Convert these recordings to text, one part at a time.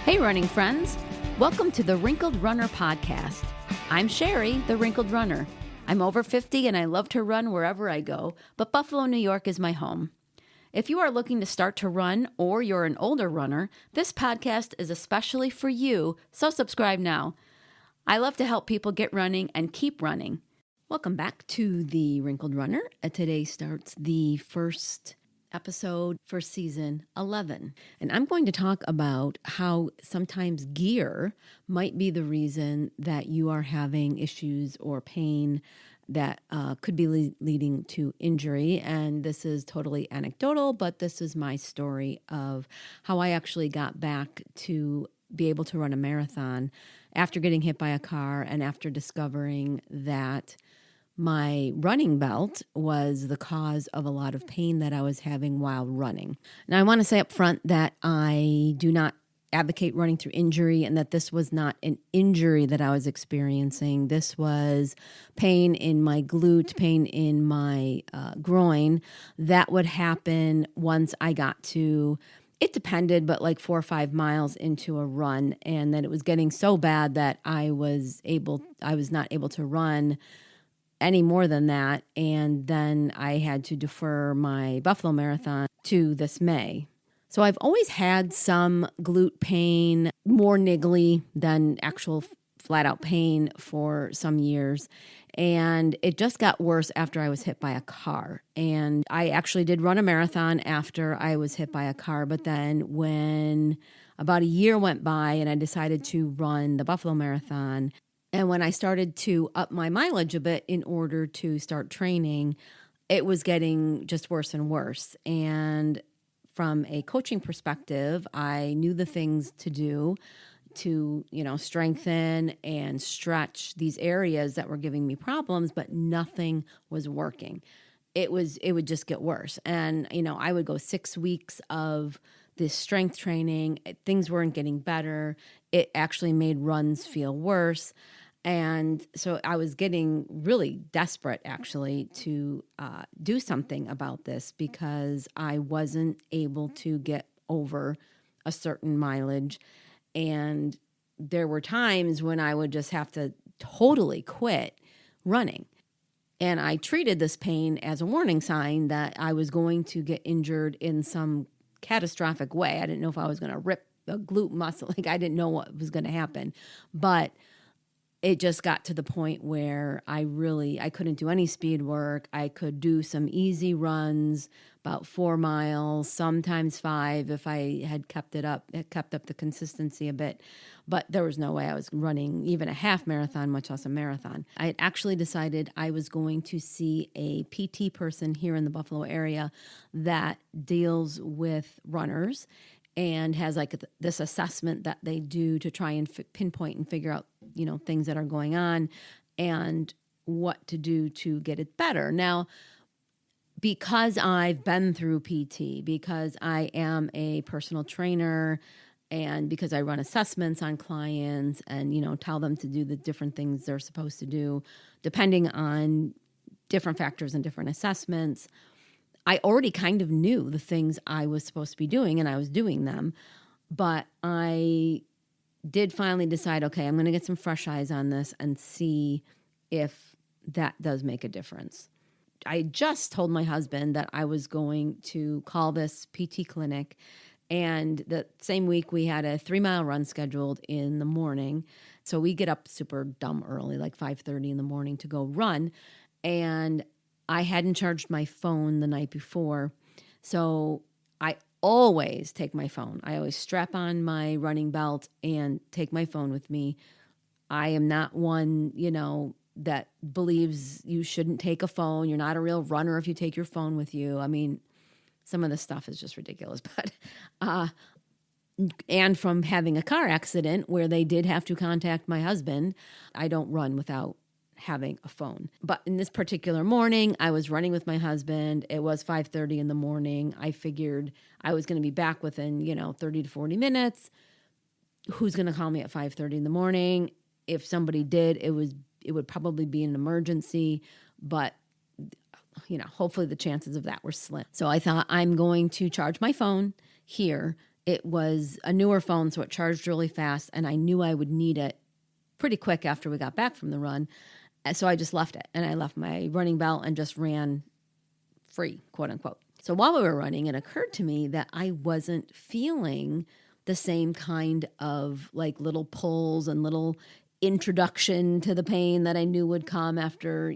Hey, running friends. Welcome to the Wrinkled Runner podcast. I'm Sherry, the Wrinkled Runner. I'm over 50 and I love to run wherever I go, but Buffalo, New York is my home. If you are looking to start to run or you're an older runner, this podcast is especially for you, so subscribe now. I love to help people get running and keep running. Welcome back to the Wrinkled Runner. Today starts the first episode for season 11. And I'm going to talk about how sometimes gear might be the reason that you are having issues or pain that could be leading to injury. And this is totally anecdotal, but this is my story of how I actually got back to be able to run a marathon after getting hit by a car and after discovering that my running belt was the cause of a lot of pain that I was having while running. Now, I want to say up front that I do not advocate running through injury and that this was not an injury that I was experiencing. This was pain in my glute, pain in my groin that would happen once I got to, it depended, but like 4 or 5 miles into a run, and that it was getting so bad that I was not able to run any more than that, and then I had to defer my Buffalo Marathon to this May. So I've always had some glute pain, more niggly than actual flat-out pain for some years, and it just got worse after I was hit by a car. And I actually did run a marathon after I was hit by a car, but then when about a year went by and I decided to run the Buffalo Marathon, and when I started to up my mileage a bit in order to start training, it was getting just worse and worse. And from a coaching perspective, I knew the things to do to, strengthen and stretch these areas that were giving me problems, but nothing was working. It would just get worse. And, I would go 6 weeks of this strength training. Things weren't getting better. It actually made runs feel worse. And so I was getting really desperate, actually, to do something about this because I wasn't able to get over a certain mileage. And there were times when I would just have to totally quit running. And I treated this pain as a warning sign that I was going to get injured in some catastrophic way. I didn't know if I was going to rip the glute muscle. I didn't know what was going to happen. But it just got to the point where I couldn't do any speed work. I could do some easy runs, about 4 miles, sometimes 5 if I had kept up the consistency a bit. But there was no way I was running even a half marathon, much less a marathon. I had actually decided I was going to see a PT person here in the Buffalo area that deals with runners and has like this assessment that they do to try and pinpoint and figure out, things that are going on and what to do to get it better. Now, because I've been through PT, because I am a personal trainer, and because I run assessments on clients and, tell them to do the different things they're supposed to do, depending on different factors and different assessments, I already kind of knew the things I was supposed to be doing, and I was doing them. But I did finally decide, okay, I'm going to get some fresh eyes on this and see if that does make a difference. I just told my husband that I was going to call this PT clinic, and the same week we had a 3-mile run scheduled in the morning. So we get up super dumb early, like 5:30 in the morning to go run, and I hadn't charged my phone the night before, so I always take my phone. I always strap on my running belt and take my phone with me. I am not one, that believes you shouldn't take a phone. You're not a real runner if you take your phone with you. I mean, some of this stuff is just ridiculous. But and from having a car accident where they did have to contact my husband, I don't run without having a phone. But in this particular morning, I was running with my husband. It was 5:30 in the morning. I figured I was going to be back within, 30 to 40 minutes. Who's going to call me at 5:30 in the morning? If somebody did, it would probably be an emergency, but hopefully the chances of that were slim. So I thought, I'm going to charge my phone here It was a newer phone, so it charged really fast, and I knew I would need it pretty quick after we got back from the run. So I just left it, and I left my running belt and just ran free, quote unquote. So while we were running, it occurred to me that I wasn't feeling the same kind of like little pulls and little introduction to the pain that I knew would come after,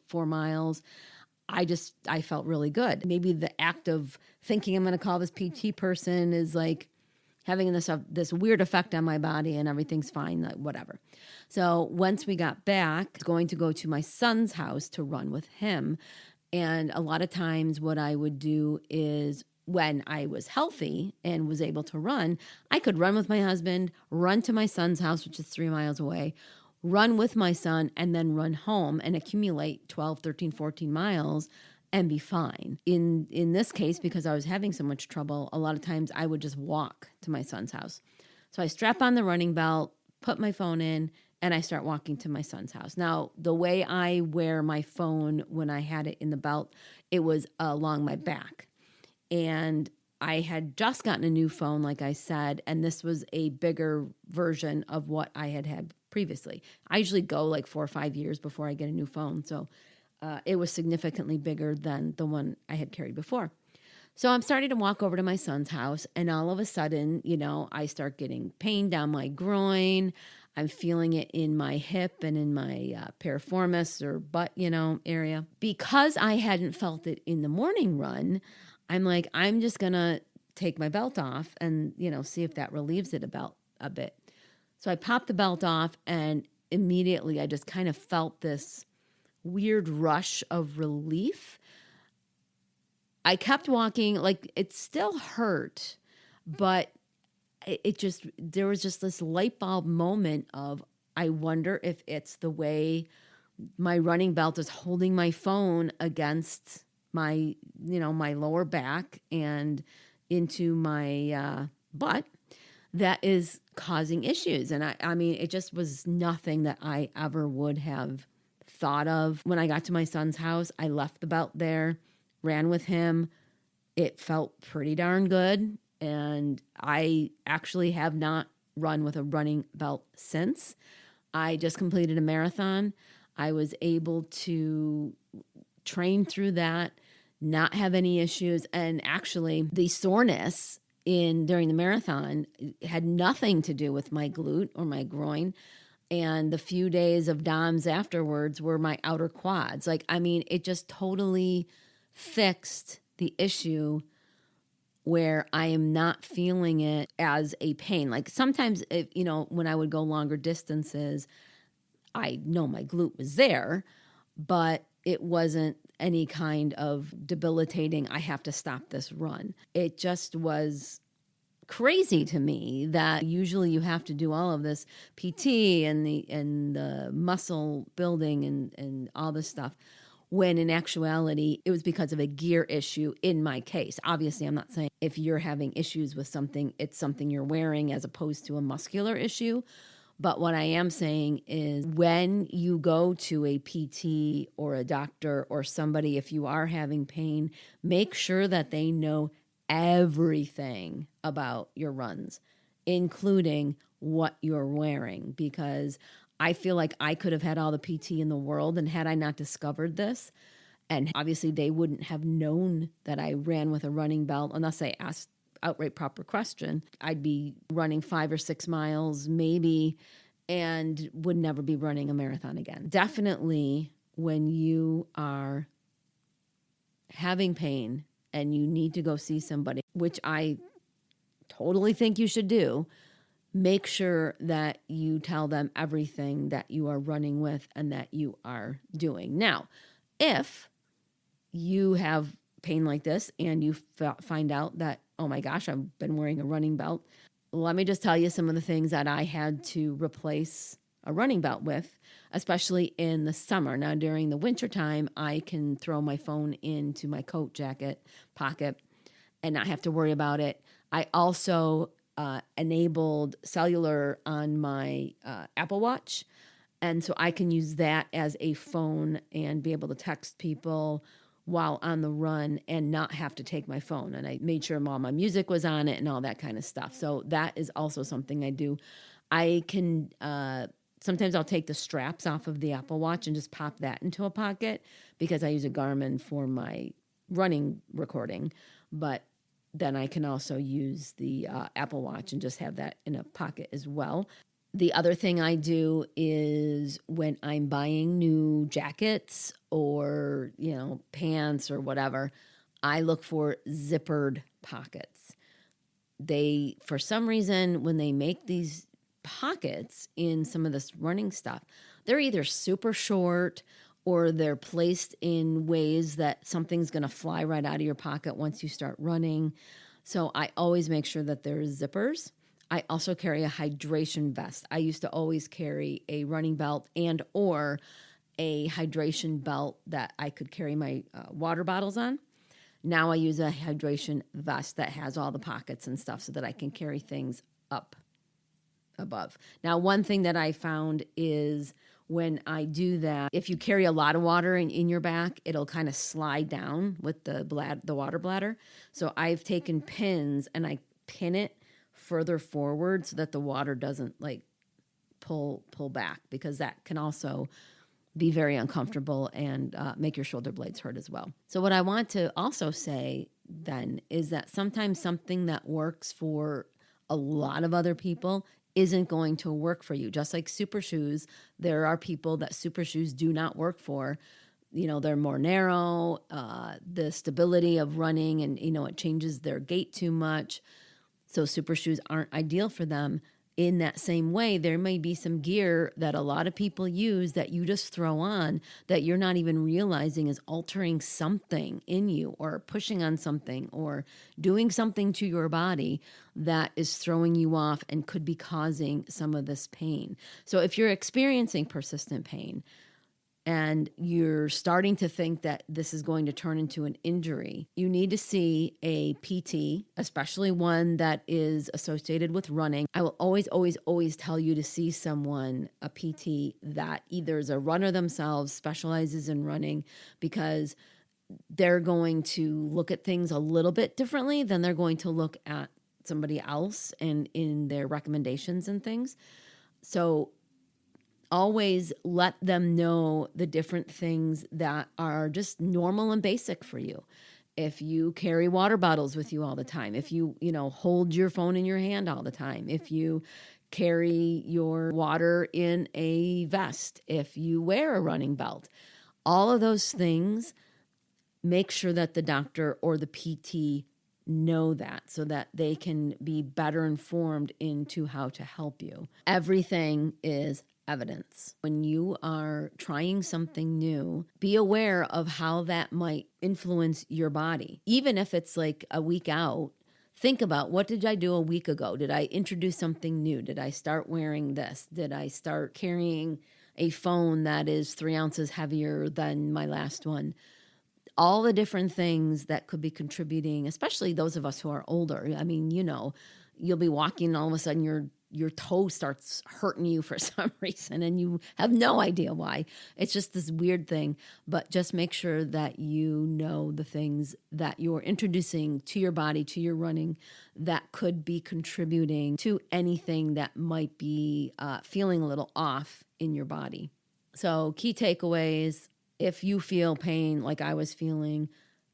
4 miles. I felt really good. Maybe the act of thinking I'm going to call this PT person is like having this weird effect on my body, and everything's fine, like whatever. So once we got back, I was going to go to my son's house to run with him. And a lot of times what I would do is when I was healthy and was able to run, I could run with my husband, run to my son's house, which is 3 miles away, run with my son, and then run home and accumulate 12, 13, 14 miles and be fine. In this case, because I was having so much trouble, a lot of times I would just walk to my son's house. So I strap on the running belt, put my phone in, and I start walking to my son's house. Now, the way I wear my phone when I had it in the belt, it was along my back. And I had just gotten a new phone, like I said, and this was a bigger version of what I had previously. I usually go like 4 or 5 years before I get a new phone. So it was significantly bigger than the one I had carried before. So I'm starting to walk over to my son's house, and all of a sudden, I start getting pain down my groin. I'm feeling it in my hip and in my piriformis or butt, area. Because I hadn't felt it in the morning run, I'm like, I'm just going to take my belt off and, see if that relieves it a bit. So I popped the belt off, and immediately I just kind of felt this weird rush of relief. I kept walking, like it still hurt, but there was just this light bulb moment of, I wonder if it's the way my running belt is holding my phone against my, my lower back and into my butt that is causing issues. And I mean, it just was nothing that I ever would have thought of. When I got to my son's house, I left the belt there, ran with him. It felt pretty darn good. And I actually have not run with a running belt since. I just completed a marathon. I was able to train through that, not have any issues. And actually, the soreness during the marathon had nothing to do with my glute or my groin. And the few days of DOMS afterwards were my outer quads. It just totally fixed the issue where I am not feeling it as a pain. Like sometimes, when I would go longer distances, I know my glute was there, but it wasn't any kind of debilitating, I have to stop this run. It just was crazy to me that usually you have to do all of this PT and the muscle building and all this stuff, when in actuality, it was because of a gear issue in my case. Obviously, I'm not saying if you're having issues with something, it's something you're wearing as opposed to a muscular issue. But what I am saying is when you go to a PT or a doctor or somebody, if you are having pain, make sure that they know everything about your runs, including what you're wearing, because I feel like I could have had all the PT in the world, and had I not discovered this, and obviously they wouldn't have known that I ran with a running belt unless I asked outright proper question, I'd be running 5 or 6 miles maybe and would never be running a marathon again. Definitely when you are having pain and you need to go see somebody, which I totally think you should do, make sure that you tell them everything that you are running with and that you are doing. Now, if you have pain like this and you find out that, oh my gosh, I've been wearing a running belt, let me just tell you some of the things that I had to replace a running belt with, especially in the summer. Now, during the wintertime, I can throw my phone into my coat jacket pocket and not have to worry about it. I also enabled cellular on my Apple Watch, and so I can use that as a phone and be able to text people while on the run and not have to take my phone. And I made sure all my music was on it and all that kind of stuff. So that is also something I do. I can, sometimes I'll take the straps off of the Apple Watch and just pop that into a pocket because I use a Garmin for my running recording. But then I can also use the Apple Watch and just have that in a pocket as well. The other thing I do is when I'm buying new jackets or, pants or whatever, I look for zippered pockets. They, for some reason, when they make these pockets in some of this running stuff, they're either super short or they're placed in ways that something's going to fly right out of your pocket once you start running. So I always make sure that there's zippers. I also carry a hydration vest. I used to always carry a running belt and or a hydration belt that I could carry my water bottles on. Now I use a hydration vest that has all the pockets and stuff so that I can carry things up above. Now, one thing that I found is when I do that, if you carry a lot of water in your back, it'll kind of slide down with the water bladder. So I've taken pins and I pin it further forward so that the water doesn't pull back, because that can also be very uncomfortable and make your shoulder blades hurt as well. So what I want to also say then is that sometimes something that works for a lot of other people isn't going to work for you. Just like super shoes, there are people that super shoes do not work for. They're more narrow, the stability of running, and, it changes their gait too much. So super shoes aren't ideal for them. In that same way, there may be some gear that a lot of people use that you just throw on that you're not even realizing is altering something in you or pushing on something or doing something to your body that is throwing you off and could be causing some of this pain. So if you're experiencing persistent pain and you're starting to think that this is going to turn into an injury, you need to see a PT, especially one that is associated with running. I will always, always, always tell you to see someone, a PT, that either is a runner themselves, specializes in running, because they're going to look at things a little bit differently than they're going to look at somebody else and in their recommendations and things. So always let them know the different things that are just normal and basic for you. If you carry water bottles with you all the time, if you, hold your phone in your hand all the time, if you carry your water in a vest, if you wear a running belt, all of those things, make sure that the doctor or the PT know that so that they can be better informed into how to help you. Everything is evidence. When you are trying something new, be aware of how that might influence your body. Even if it's like a week out, think about, what did I do a week ago? Did I introduce something new? Did I start wearing this? Did I start carrying a phone that is 3 ounces heavier than my last one? All the different things that could be contributing, especially those of us who are older. I mean, you'll be walking and all of a sudden your toe starts hurting you for some reason and you have no idea why. It's just this weird thing. But just make sure that you know the things that you're introducing to your body, to your running, that could be contributing to anything that might be feeling a little off in your body. So key takeaways: if you feel pain like I was feeling,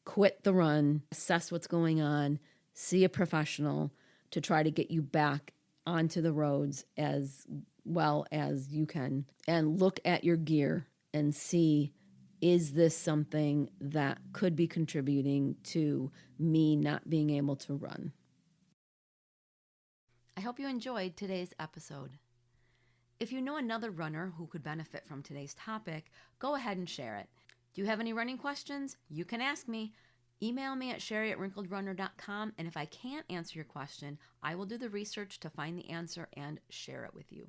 quit the run, assess what's going on, see a professional to try to get you back onto the roads as well as you can, and look at your gear and see, is this something that could be contributing to me not being able to run? I hope you enjoyed today's episode. If you know another runner who could benefit from today's topic, go ahead and share it. Do you have any running questions? You can ask me. Email me at sherry@wrinkledrunner.com, and if I can't answer your question, I will do the research to find the answer and share it with you.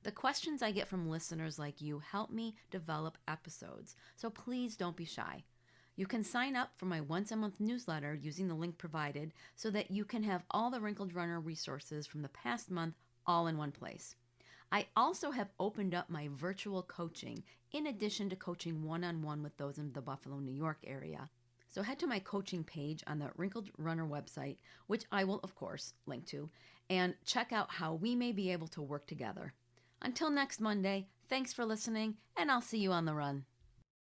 The questions I get from listeners like you help me develop episodes, so please don't be shy. You can sign up for my once-a-month newsletter using the link provided so that you can have all the Wrinkled Runner resources from the past month all in one place. I also have opened up my virtual coaching in addition to coaching one-on-one with those in the Buffalo, New York area. So head to my coaching page on the Wrinkled Runner website, which I will, of course, link to, and check out how we may be able to work together. Until next Monday, thanks for listening, and I'll see you on the run.